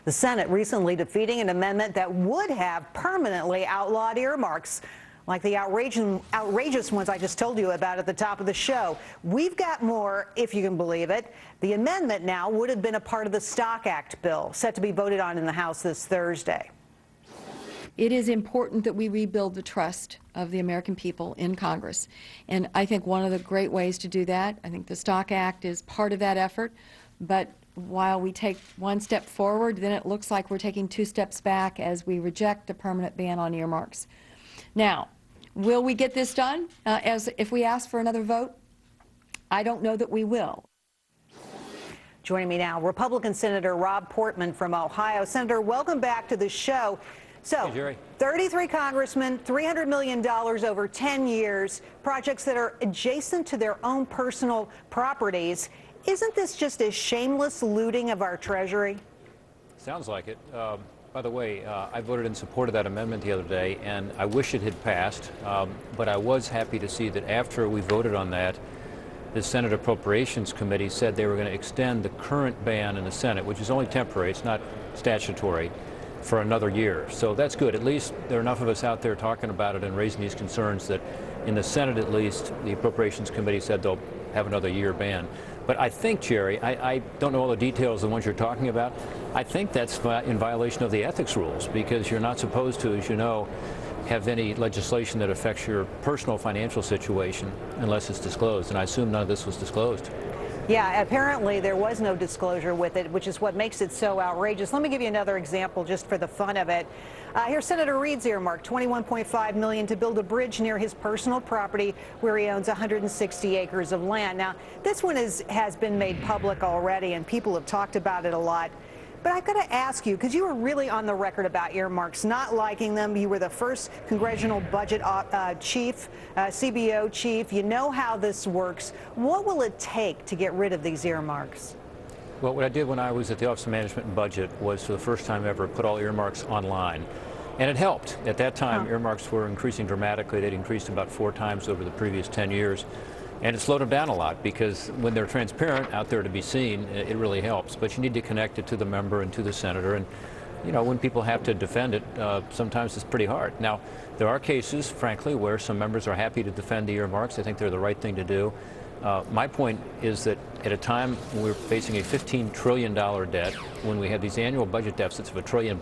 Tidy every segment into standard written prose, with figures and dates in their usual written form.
The Senate recently defeating an amendment that would have permanently outlawed earmarks, like the outrageous ones I just told you about at the top of the show. We've got more, if you can believe it. The amendment now would have been a part of the Stock Act bill, set to be voted on in the House this Thursday. It is important that we rebuild the trust of the American people in Congress. And I think one of the great ways to do that, I think the Stock Act is part of that effort, but while we take one step forward, then it looks like we're taking 2 steps back as we reject a permanent ban on earmarks. Now, will we get this done if we ask for another vote? I don't know that we will. Joining me now, Republican Senator Rob Portman from Ohio. Senator, welcome back to the show. So, hey, Jerry. 33 congressmen, $300 million over 10 years, projects that are adjacent to their own personal properties. Isn't this just a shameless looting of our Treasury? Sounds like it. By the way, I voted in support of that amendment the other day, and I wish it had passed, but I was happy to see that after we voted on that, the Senate Appropriations Committee said they were going to extend the current ban in the Senate, which is only temporary, it's not statutory, for another year. So that's good. At least there are enough of us out there talking about it and raising these concerns that in the Senate, at least, the Appropriations Committee said they'll have another year ban. But I think, Jerry, I don't know all the details of the ones you're talking about. I think that's in violation of the ethics rules, because you're not supposed to, as you know, have any legislation that affects your personal financial situation unless it's disclosed. And I assume none of this was disclosed. Yeah, apparently there was no disclosure with it, which is what makes it so outrageous. Let me give you another example just for the fun of it. Here's Senator Reed's earmark, $21.5 million to build a bridge near his personal property where he owns 160 acres of land. Now, this one has been made public already, and people have talked about it a lot. But I've got to ask you, because you were really on the record about earmarks, not liking them. You were the first congressional budget chief, CBO chief. You know how this works. What will it take to get rid of these earmarks? Well, what I did when I was at the Office of Management and Budget was, for the first time ever, put all earmarks online. And it helped. At that time, earmarks were increasing dramatically. They'd increased about 4 times over the previous 10 years. And it slowed them down a lot, because when they're transparent out there to be seen, it really helps. But you need to connect it to the member and to the senator. And, you know, when people have to defend it, sometimes it's pretty hard. Now, there are cases, frankly, where some members are happy to defend the earmarks. I think they're the right thing to do. My point is that at a time when we're facing a $15 trillion debt, when we have these annual budget deficits of $1 trillion,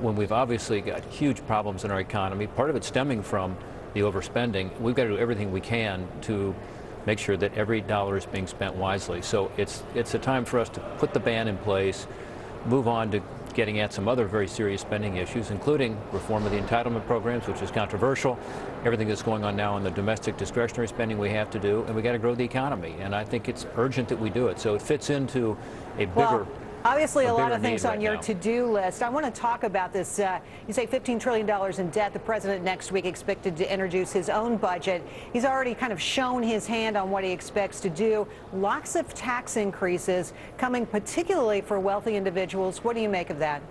when we've obviously got huge problems in our economy, part of it stemming from the overspending, we've got to do everything we can to make sure that every dollar is being spent wisely. So it's a time for us to put the ban in place, move on to getting at some other very serious spending issues, including reform of the entitlement programs, which is controversial, everything that's going on now in the domestic discretionary spending we have to do, and we got to grow the economy. And I think it's urgent that we do it. So it fits into a bigger... Obviously, a lot of things on your to-do list. I want to talk about this. You say $15 trillion in debt. The president next week expected to introduce his own budget. He's already kind of shown his hand on what he expects to do. Lots of tax increases coming particularly for wealthy individuals. What do you make of that?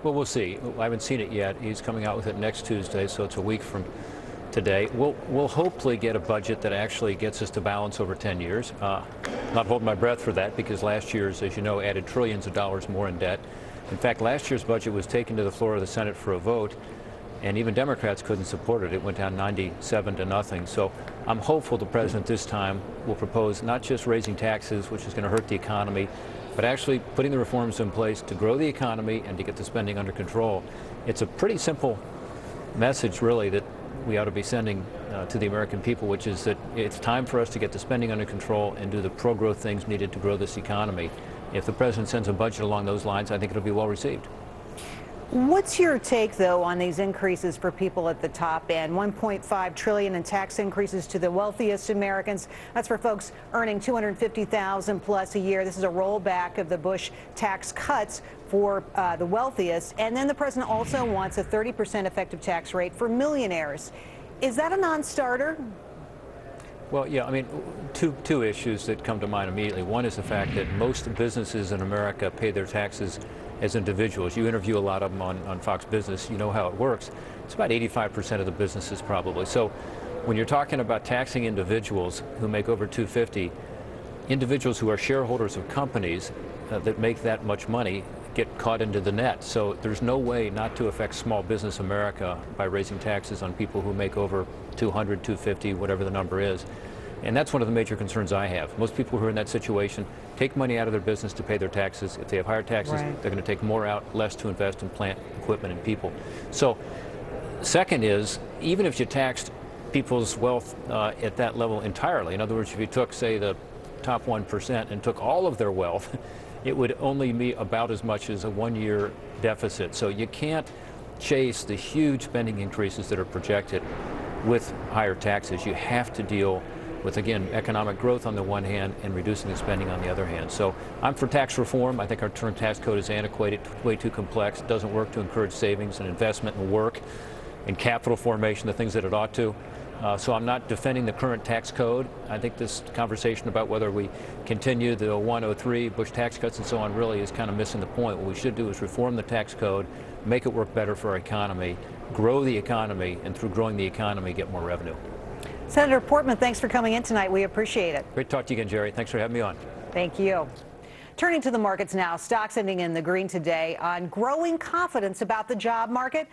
Well, we'll see. I haven't seen it yet. He's coming out with it next Tuesday, so it's a week from today. We'll hopefully get a budget that actually gets us to balance over 10 years. Not holding my breath for that, because last year's, as you know, added trillions of dollars more in debt. In fact, last year's budget was taken to the floor of the Senate for a vote, and even Democrats couldn't support it. It went down 97-0. So I'm hopeful the president this time will propose not just raising taxes, which is going to hurt the economy, but actually putting the reforms in place to grow the economy and to get the spending under control. It's a pretty simple message, really, that we ought to be sending to the American people, which is that it's time for us to get the spending under control and do the pro-growth things needed to grow this economy. If the president sends a budget along those lines, I think it'll be well received. What's your take, though, on these increases for people at the top end? $1.5 trillion in tax increases to the wealthiest Americans. That's for folks earning $250,000 plus a year. This is a rollback of the Bush tax cuts for the wealthiest. And then the president also wants a 30% effective tax rate for millionaires. Is that a non-starter? Well, yeah, I mean, two issues that come to mind immediately. One is the fact that most businesses in America pay their taxes as individuals. You interview a lot of them on Fox Business. You know how it works. It's about 85% of the businesses probably. So when you're talking about taxing individuals who make over $250,000, individuals who are shareholders of companies that make that much money get caught into the net. So there's no way not to affect small business America by raising taxes on people who make over 200, 250, whatever the number is. And that's one of the major concerns I have. Most people who are in that situation take money out of their business to pay their taxes. If they have higher taxes, Right. they're going to take more out, less to invest in plant, equipment, and people. So second is, even if you taxed people's wealth at that level entirely, in other words, if you took, say, the top 1% and took all of their wealth, it would only be about as much as a one-year deficit. So you can't chase the huge spending increases that are projected with higher taxes. You have to deal with, again, economic growth on the one hand and reducing the spending on the other hand. So I'm for tax reform. I think our current tax code is antiquated, way too complex. It doesn't work to encourage savings and investment and work and capital formation, the things that it ought to. So I'm not defending the current tax code. I think this conversation about whether we continue the 103 Bush tax cuts and so on really is kind of missing the point. What we should do is reform the tax code, make it work better for our economy, grow the economy, and through growing the economy, get more revenue. Senator Portman, thanks for coming in tonight. We appreciate it. Great to talk to you again, Jerry. Thanks for having me on. Thank you. Turning to the markets now, stocks ending in the green today on growing confidence about the job market.